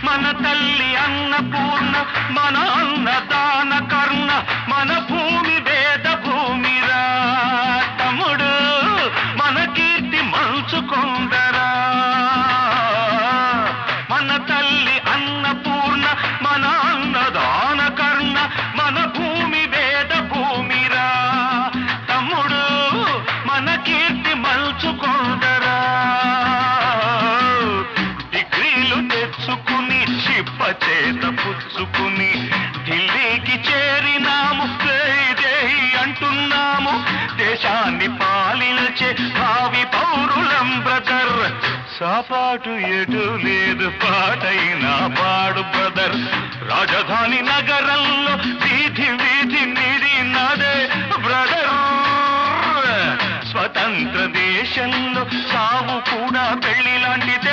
మన తల్లి అన్నపూర్ణ మన అన్నదాన కర్ణ మన భూమి వేద భూమిరా తమ్ముడు మన కీర్తి మంచుకొందరా మన తల్లి అన్నపూర్ణ మన అన్నదాన కర్ణ మన భూమి వేద భూమిరా తమ్ముడు మన కీర్తి మంచుకొందరా డిగ్రీలు తెచ్చుకుని చిప్ప చేత పుచ్చుకుని ఢిల్లీకి చేరినాము దేహి అంటున్నాము దేశాన్ని పాలించే భావి పౌరులం బ్రదర్ సాపాటు ఎటు లేదు పాటైనా పాడు బ్రదర్ రాజధాని నగరంలో వీధి వీధి నిడినదే బ్రదర్ స్వతంత్ర దేశంలో సావు కూడా పెళ్లి లాంటిదే